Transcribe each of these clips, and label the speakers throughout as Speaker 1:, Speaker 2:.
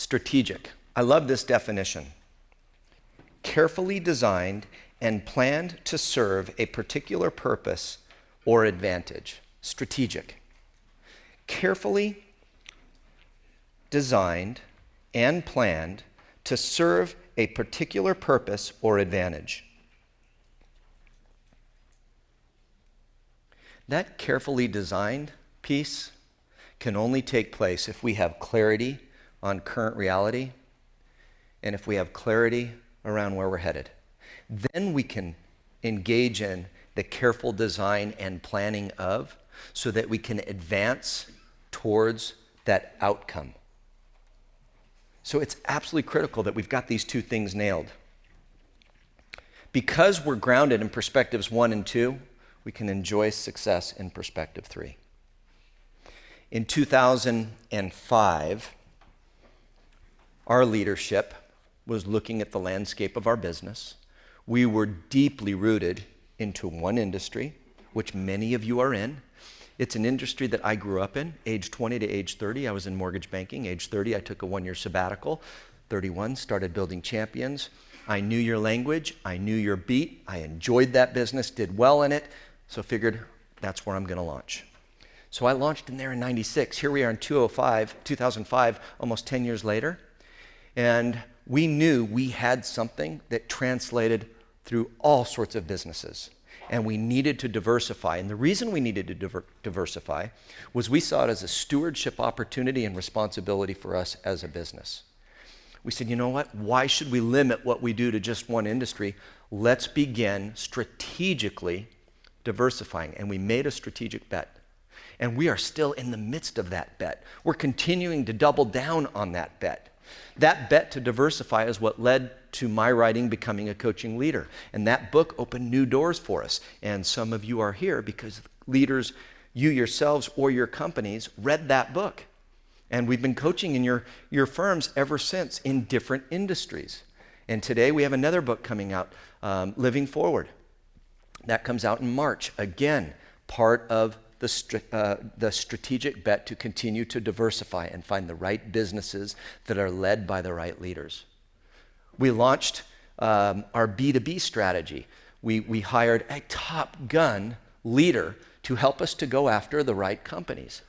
Speaker 1: Strategic. I love this definition. Carefully designed and planned to serve a particular purpose or advantage. Strategic. Carefully designed and planned to serve a particular purpose or advantage. That carefully designed piece can only take place if we have clarity on current reality and if we have clarity around where we're headed. Then we can engage in the careful design and planning of so that we can advance towards that outcome. So it's absolutely critical that we've got these two things nailed. Because we're grounded in perspectives 1 and 2, we can enjoy success in perspective 3. In 2005, our leadership was looking at the landscape of our business. We were deeply rooted into one industry, which many of you are in. It's an industry that I grew up in. Age 20 to age 30, I was in mortgage banking. Age 30, I took a 1-year sabbatical. 31, started building champions. I knew your language. I knew your beat. I enjoyed that business, did well in it, so figured that's where I'm going to launch. So I launched in there in 96. Here we are in 2005, almost 10 years later. And we knew we had something that translated through all sorts of businesses. And we needed to diversify. And the reason we needed to diversify was we saw it as a stewardship opportunity and responsibility for us as a business. We said, you know what? Why should we limit what we do to just one industry? Let's begin strategically diversifying. And we made a strategic bet. And we are still in the midst of that bet. We're continuing to double down on that bet. That bet to diversify is what led to my writing Becoming a Coaching Leader. And that book opened new doors for us. And some of you are here because leaders, you yourselves or your companies, read that book. And we've been coaching in your firms ever since in different industries. And today we have another book coming out, Living Forward. That comes out in March. Again, part of the strategic bet to continue to diversify and find the right businesses that are led by the right leaders. We launched our B2B strategy. We hired a Top Gun leader to help us to go after the right companies.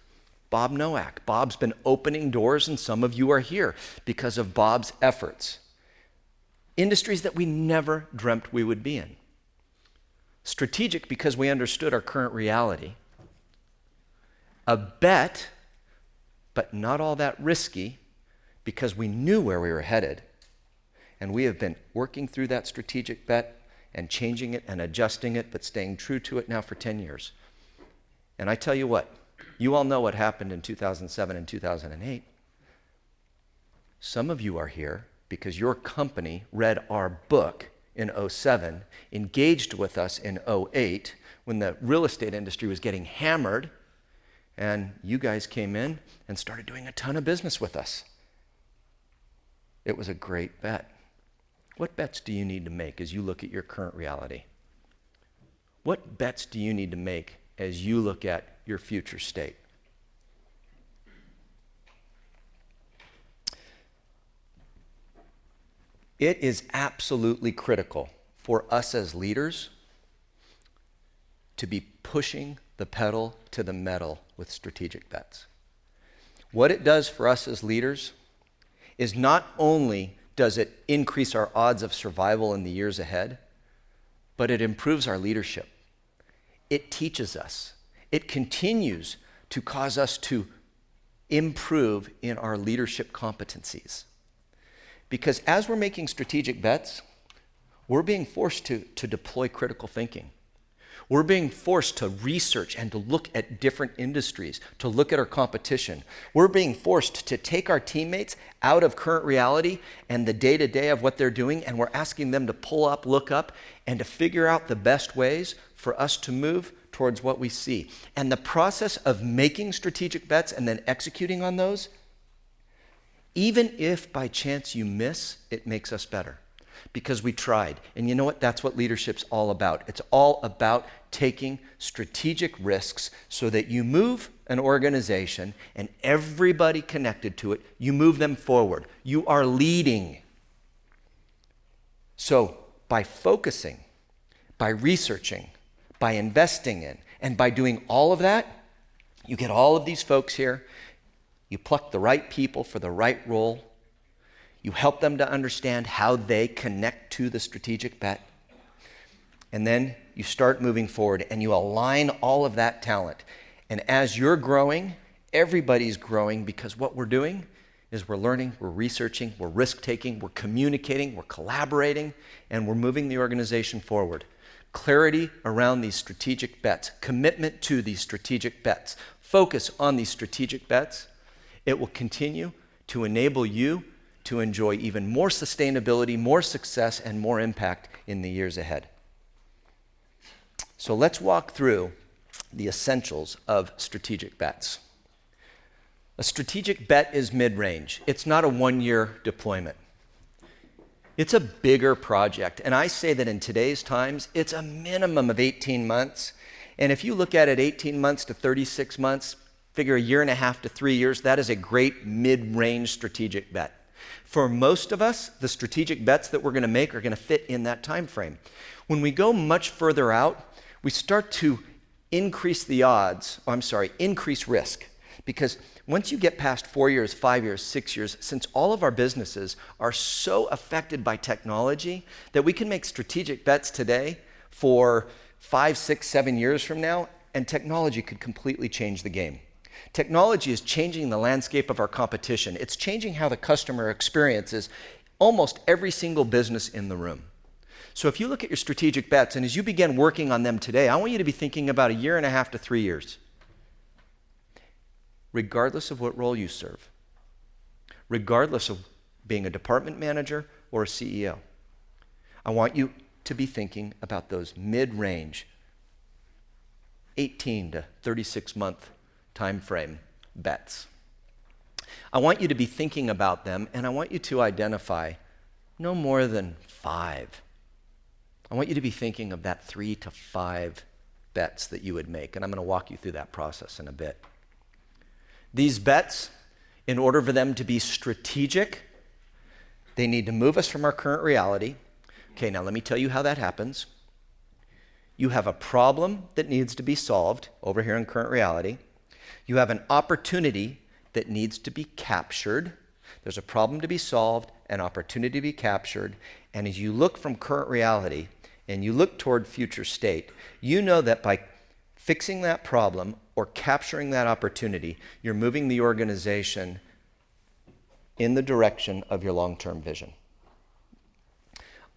Speaker 1: Bob Nowak. Bob's been opening doors, and some of you are here because of Bob's efforts. Industries that we never dreamt we would be in. Strategic because we understood our current reality. A bet, but not all that risky because we knew where we were headed. And we have been working through that strategic bet and changing it and adjusting it, but staying true to it now for 10 years. And I tell you what, you all know what happened in 2007 and 2008. Some of you are here because your company read our book in 2007, engaged with us in 2008 when the real estate industry was getting hammered. And you guys came in and started doing a ton of business with us. It was a great bet. What bets do you need to make as you look at your current reality? What bets do you need to make as you look at your future state? It is absolutely critical for us as leaders to be pushing the pedal to the metal with strategic bets. What it does for us as leaders is not only does it increase our odds of survival in the years ahead, but it improves our leadership. It teaches us. It continues to cause us to improve in our leadership competencies. Because as we're making strategic bets, we're being forced to deploy critical thinking. We're being forced to research and to look at different industries, to look at our competition. We're being forced to take our teammates out of current reality and the day-to-day of what they're doing, and we're asking them to pull up, look up, and to figure out the best ways for us to move towards what we see. And the process of making strategic bets and then executing on those, even if by chance you miss, it makes us better. because we tried. And you know what? That's what leadership's all about. It's all about taking strategic risks so that you move an organization and everybody connected to it, you move them forward. You are leading. So by focusing, by researching, by investing in, and by doing all of that, you get all of these folks here. You pluck the right people for the right role. You help them to understand how they connect to the strategic bet. And then you start moving forward and you align all of that talent. And as you're growing, everybody's growing, because what we're doing is we're learning, we're researching, we're risk-taking, we're communicating, we're collaborating, and we're moving the organization forward. Clarity around these strategic bets, commitment to these strategic bets, focus on these strategic bets. It will continue to enable you to enjoy even more sustainability, more success, and more impact in the years ahead. So let's walk through the essentials of strategic bets. A strategic bet is mid-range. It's not a one-year deployment. It's a bigger project. And I say that in today's times, it's a minimum of 18 months. And if you look at it 18 months to 36 months, figure a year and a half to 3 years, that is a great mid-range strategic bet. For most of us, the strategic bets that we're going to make are going to fit in that time frame. When we go much further out, we start to increase risk. Because once you get past 4 years, 5 years, 6 years, since all of our businesses are so affected by technology that we can make strategic bets today for 5, 6, 7 years from now, and technology could completely change the game. Technology is changing the landscape of our competition. It's changing how the customer experiences almost every single business in the room. So if you look at your strategic bets, and as you begin working on them today, I want you to be thinking about a year and a half to 3 years. Regardless of what role you serve, regardless of being a department manager or a CEO, I want you to be thinking about those mid-range, 18 to 36 month time frame bets. I want you to be thinking about them, and I want you to identify no more than 5. I want you to be thinking of that 3 to 5 bets that you would make, and I'm going to walk you through that process in a bit. These bets, in order for them to be strategic, they need to move us from our current reality. Okay, now let me tell you how that happens. You have a problem that needs to be solved over here in current reality. You have an opportunity that needs to be captured. There's a problem to be solved, an opportunity to be captured. And as you look from current reality and you look toward future state, you know that by fixing that problem or capturing that opportunity, you're moving the organization in the direction of your long-term vision.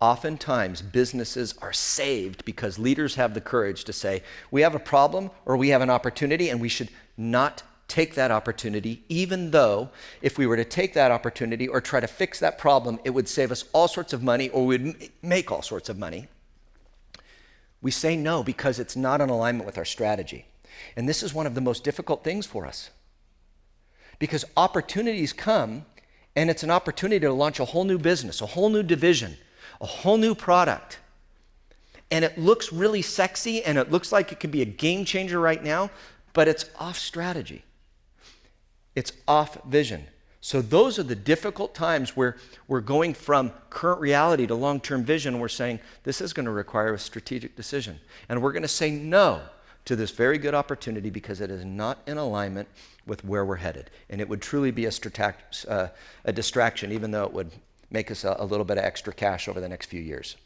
Speaker 1: Oftentimes, businesses are saved because leaders have the courage to say, we have a problem or we have an opportunity, and we should not take that opportunity, even though if we were to take that opportunity or try to fix that problem, it would save us all sorts of money, or we would make all sorts of money. We say no because it's not in alignment with our strategy. And this is one of the most difficult things for us. Because opportunities come, and it's an opportunity to launch a whole new business, a whole new division, a whole new product. And it looks really sexy, and it looks like it could be a game changer right now, but it's off strategy. It's off vision. So those are the difficult times where we're going from current reality to long-term vision, and we're saying, this is going to require a strategic decision. And we're going to say no to this very good opportunity because it is not in alignment with where we're headed. And it would truly be a distraction, even though it would make us a little bit of extra cash over the next few years.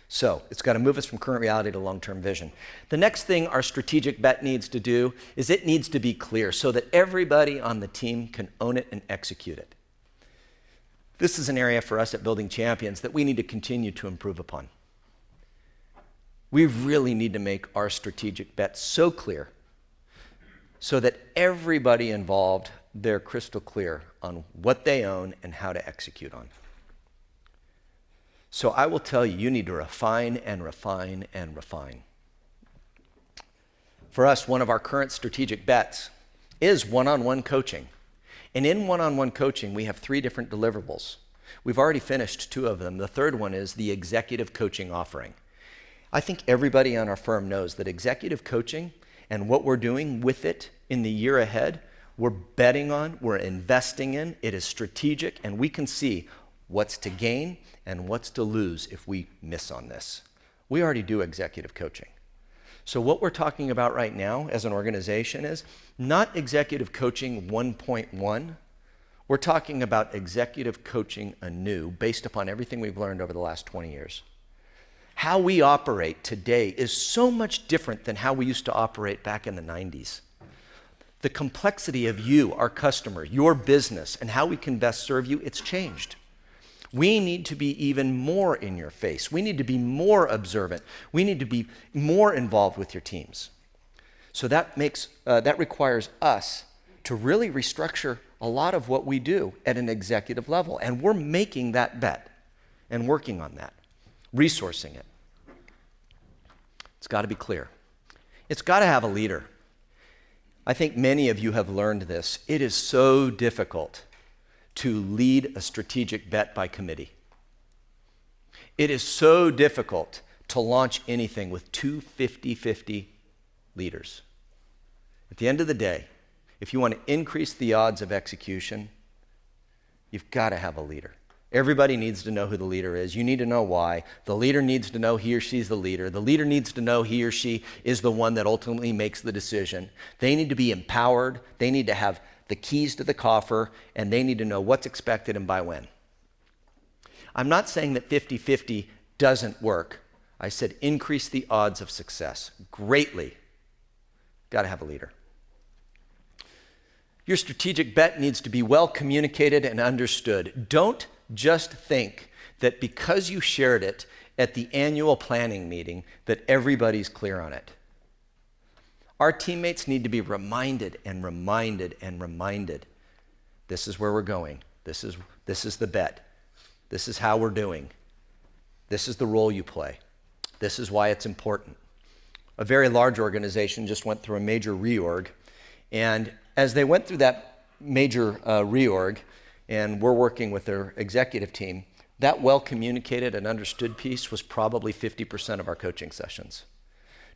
Speaker 1: So it's got to move us from current reality to long-term vision. The next thing our strategic bet needs to do is it needs to be clear so that everybody on the team can own it and execute it. This is an area for us at Building Champions that we need to continue to improve upon. We really need to make our strategic bets so clear so that everybody involved, they're crystal clear on what they own and how to execute on. So I will tell you, you need to refine and refine and refine. For us, one of our current strategic bets is one-on-one coaching. And in one-on-one coaching, we have 3 different deliverables. We've already finished 2 of them. The third one is the executive coaching offering. I think everybody on our firm knows that executive coaching and what we're doing with it in the year ahead, we're betting on, we're investing in, it is strategic, and we can see what's to gain and what's to lose if we miss on this. We already do executive coaching. So what we're talking about right now as an organization is not executive coaching 1.1. We're talking about executive coaching anew based upon everything we've learned over the last 20 years. How we operate today is so much different than how we used to operate back in the 90s. The complexity of you, our customer, your business, and how we can best serve you, it's changed. We need to be even more in your face. We need to be more observant. We need to be more involved with your teams. So that requires us to really restructure a lot of what we do at an executive level. And we're making that bet and working on that, resourcing it. It's got to be clear. It's got to have a leader. I think many of you have learned this. It is so difficult to lead a strategic bet by committee. It is so difficult to launch anything with 2 50-50 leaders. At the end of the day, if you want to increase the odds of execution, you've got to have a leader. Everybody needs to know who the leader is. You need to know why. The leader needs to know he or she's the leader. The leader needs to know he or she is the one that ultimately makes the decision. They need to be empowered. They need to have the keys to the coffer, and they need to know what's expected and by when. I'm not saying that 50-50 doesn't work. I said increase the odds of success greatly. Got to have a leader. Your strategic bet needs to be well communicated and understood. Don't just think that because you shared it at the annual planning meeting that everybody's clear on it. Our teammates need to be reminded and reminded and reminded. This is where we're going. This is the bet. This is how we're doing. This is the role you play. This is why it's important. A very large organization just went through a major reorg, and as they went through that major reorg, and we're working with their executive team, that well-communicated and understood piece was probably 50% of our coaching sessions.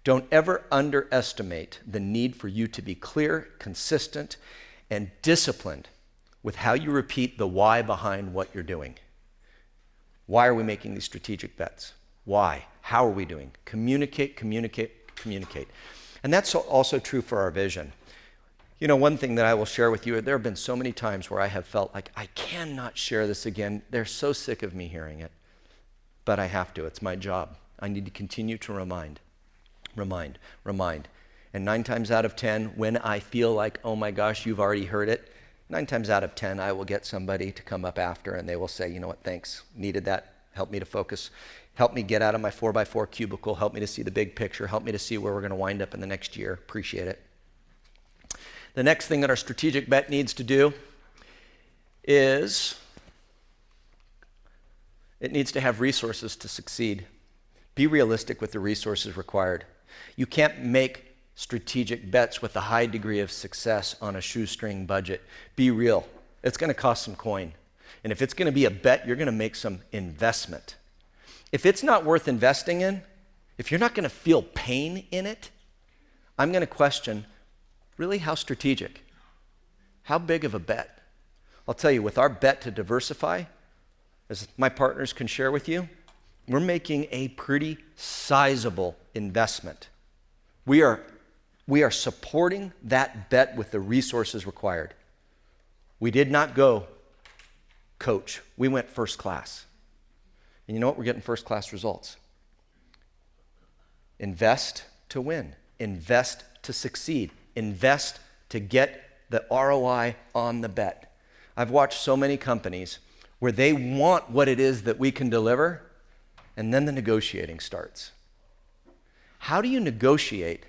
Speaker 1: Don't ever underestimate the need for you to be clear, consistent, and disciplined with how you repeat the why behind what you're doing. Why are we making these strategic bets? Why? How are we doing? Communicate, communicate, communicate. And that's also true for our vision. You know, one thing that I will share with you, there have been so many times where I have felt like I cannot share this again. They're so sick of me hearing it. But I have to. It's my job. I need to continue to remind. And 9 times out of 10, when I feel like, oh my gosh, you've already heard it, 9 times out of 10, I will get somebody to come up after and they will say, you know what, thanks, needed that, help me to focus, help me get out of my 4x4 cubicle, help me to see the big picture, help me to see where we're going to wind up in the next year, appreciate it. The next thing that our strategic bet needs to do is it needs to have resources to succeed. Be realistic with the resources required. You can't make strategic bets with a high degree of success on a shoestring budget. Be real. It's going to cost some coin. And if it's going to be a bet, you're going to make some investment. If it's not worth investing in, if you're not going to feel pain in it, I'm going to question, really, how strategic? How big of a bet? I'll tell you, with our bet to diversify, as my partners can share with you, we're making a pretty sizable investment. We are supporting that bet with the resources required. We did not go coach. We went first class. And you know what? We're getting first class results. Invest to win. Invest to succeed. Invest to get the ROI on the bet. I've watched so many companies where they want what it is that we can deliver, and then the negotiating starts. How do you negotiate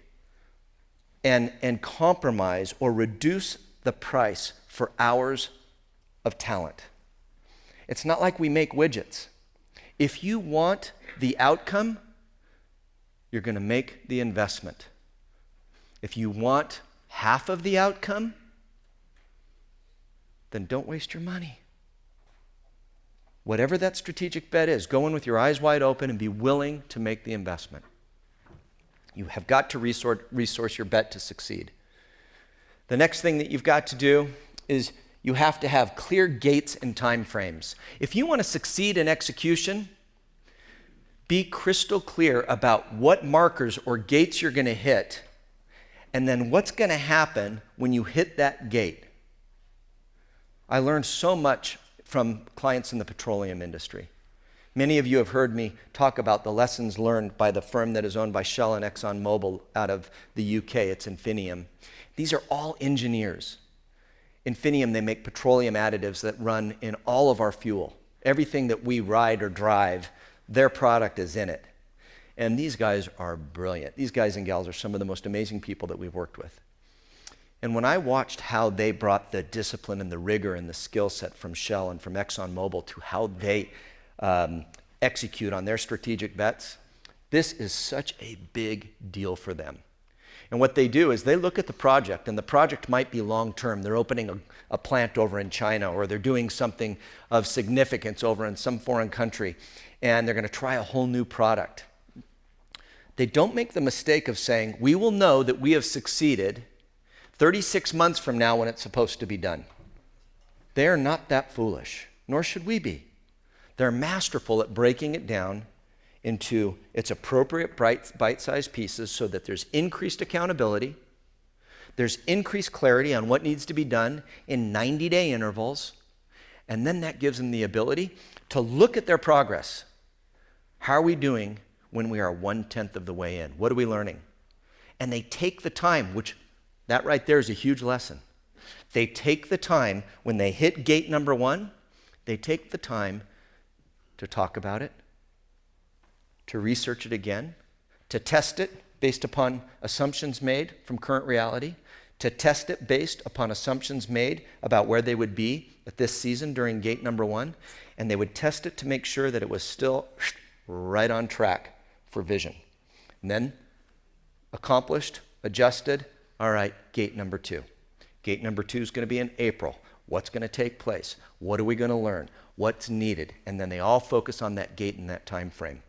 Speaker 1: and compromise or reduce the price for hours of talent? It's not like we make widgets. If you want the outcome, you're going to make the investment. If you want half of the outcome, then don't waste your money. Whatever that strategic bet is, go in with your eyes wide open and be willing to make the investment. You have got to resource your bet to succeed. The next thing that you've got to do is you have to have clear gates and time frames. If you want to succeed in execution, be crystal clear about what markers or gates you're going to hit, and then what's going to happen when you hit that gate. I learned so much from clients in the petroleum industry. Many of you have heard me talk about the lessons learned by the firm that is owned by Shell and ExxonMobil out of the UK. It's Infinium. These are all engineers. Infinium, they make petroleum additives that run in all of our fuel. Everything that we ride or drive, their product is in it. And these guys are brilliant. These guys and gals are some of the most amazing people that we've worked with. And when I watched how they brought the discipline and the rigor and the skill set from Shell and from ExxonMobil to how they execute on their strategic bets, this is such a big deal for them. And what they do is they look at the project, and the project might be long-term. They're opening a plant over in China, or they're doing something of significance over in some foreign country, and they're going to try a whole new product. They don't make the mistake of saying, we will know that we have succeeded 36 months from now when it's supposed to be done. They are not that foolish, nor should we be. They're masterful at breaking it down into its appropriate bite-sized pieces so that there's increased accountability, there's increased clarity on what needs to be done in 90-day intervals, and then that gives them the ability to look at their progress. How are we doing when we are 1/10 of the way in? What are we learning? And they take the time, which that right there is a huge lesson. They take the time when they hit gate number 1, they take the time to talk about it, to research it again, to test it based upon assumptions made from current reality, to test it based upon assumptions made about where they would be at this season during gate number 1, and they would test it to make sure that it was still right on track for vision. And then accomplished, adjusted, all right, gate number 2. Gate number 2 is going to be in April. What's going to take place? What are we going to learn? What's needed? And then they all focus on that gate in that time frame.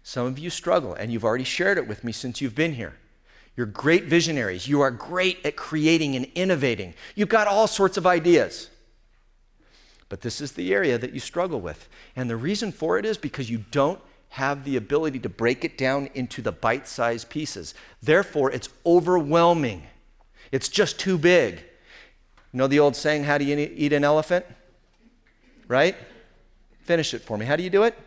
Speaker 1: Some of you struggle, and you've already shared it with me since you've been here. You're great visionaries. You are great at creating and innovating. You've got all sorts of ideas. But this is the area that you struggle with. And the reason for it is because you don't have the ability to break it down into the bite-sized pieces. Therefore, it's overwhelming. It's just too big. You know the old saying, how do you eat an elephant? Right? Finish it for me. How do you do it?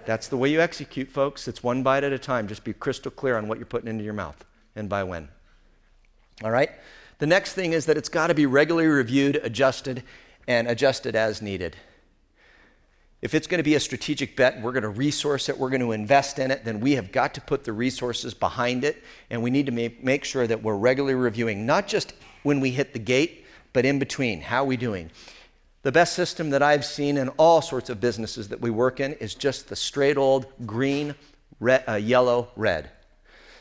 Speaker 1: That's the way you execute, folks. It's one bite at a time. Just be crystal clear on what you're putting into your mouth and by when. All right? The next thing is that it's got to be regularly reviewed, adjusted, and adjusted as needed. If it's going to be a strategic bet, we're going to resource it, we're going to invest in it, then we have got to put the resources behind it, and we need to make sure that we're regularly reviewing, not just when we hit the gate, but in between. How are we doing? The best system that I've seen in all sorts of businesses that we work in is just the straight old green, red, yellow, red.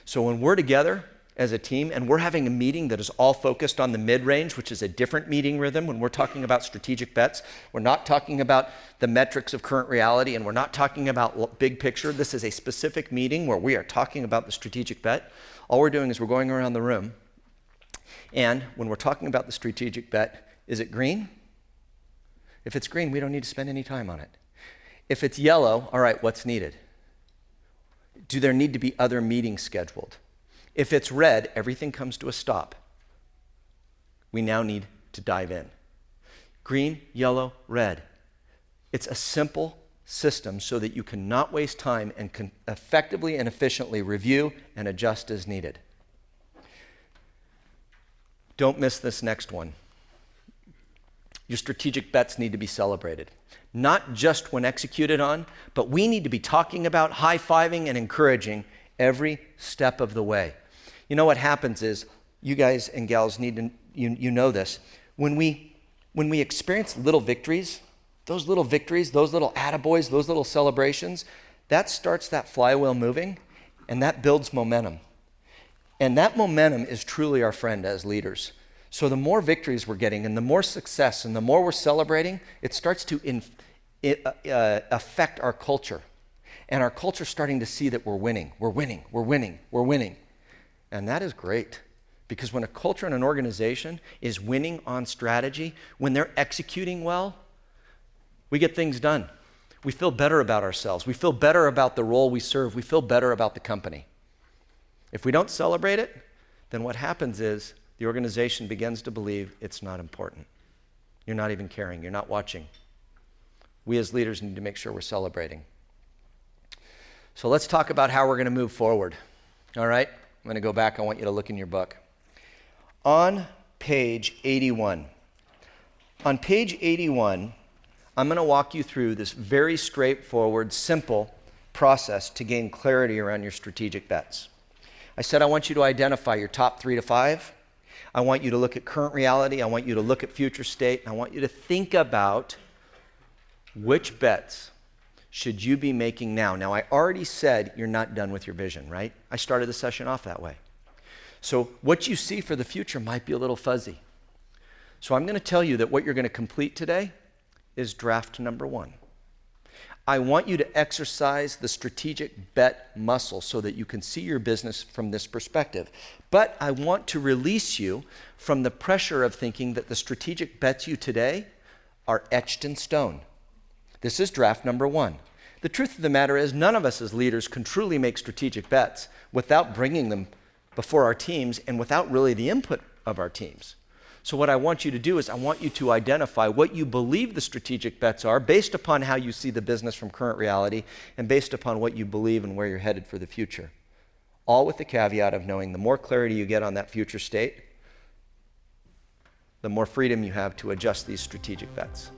Speaker 1: So when we're together as a team and we're having a meeting that is all focused on the mid-range, which is a different meeting rhythm when we're talking about strategic bets, we're not talking about the metrics of current reality, and we're not talking about big picture. This is a specific meeting where we are talking about the strategic bet. All we're doing is we're going around the room, and when we're talking about the strategic bet, is it green? If it's green, we don't need to spend any time on it. If it's yellow, all right, what's needed? Do there need to be other meetings scheduled? If it's red, everything comes to a stop. We now need to dive in. Green, yellow, red. It's a simple system so that you can not waste time and can effectively and efficiently review and adjust as needed. Don't miss this next one. Your strategic bets need to be celebrated. Not just when executed on, but we need to be talking about, high-fiving, and encouraging every step of the way. You know what happens is, you guys and gals need to, you know this, when we experience little victories, those little attaboys, those little celebrations, that starts that flywheel moving, and that builds momentum. And that momentum is truly our friend as leaders. So the more victories we're getting and the more success and the more we're celebrating, it starts to affect our culture. And our culture's starting to see that we're winning. We're winning. We're winning. We're winning. And that is great. Because when a culture and an organization is winning on strategy, when they're executing well, we get things done. We feel better about ourselves. We feel better about the role we serve. We feel better about the company. If we don't celebrate it, then what happens is the organization begins to believe it's not important. You're not even caring. You're not watching. We as leaders need to make sure we're celebrating. So let's talk about how we're going to move forward. All right? I'm going to go back. I want you to look in your book. On page 81. On page 81, I'm going to walk you through this very straightforward, simple process to gain clarity around your strategic bets. I said I want you to identify your top 3 to 5. I want you to look at current reality. I want you to look at future state. And I want you to think about which bets should you be making now. Now, I already said you're not done with your vision, right? I started the session off that way. So what you see for the future might be a little fuzzy. So I'm going to tell you that what you're going to complete today is draft number 1. I want you to exercise the strategic bet muscle so that you can see your business from this perspective. But I want to release you from the pressure of thinking that the strategic bets you today are etched in stone. This is draft number 1. The truth of the matter is none of us as leaders can truly make strategic bets without bringing them before our teams and without really the input of our teams. So what I want you to do is I want you to identify what you believe the strategic bets are based upon how you see the business from current reality and based upon what you believe and where you're headed for the future. All with the caveat of knowing the more clarity you get on that future state, the more freedom you have to adjust these strategic bets.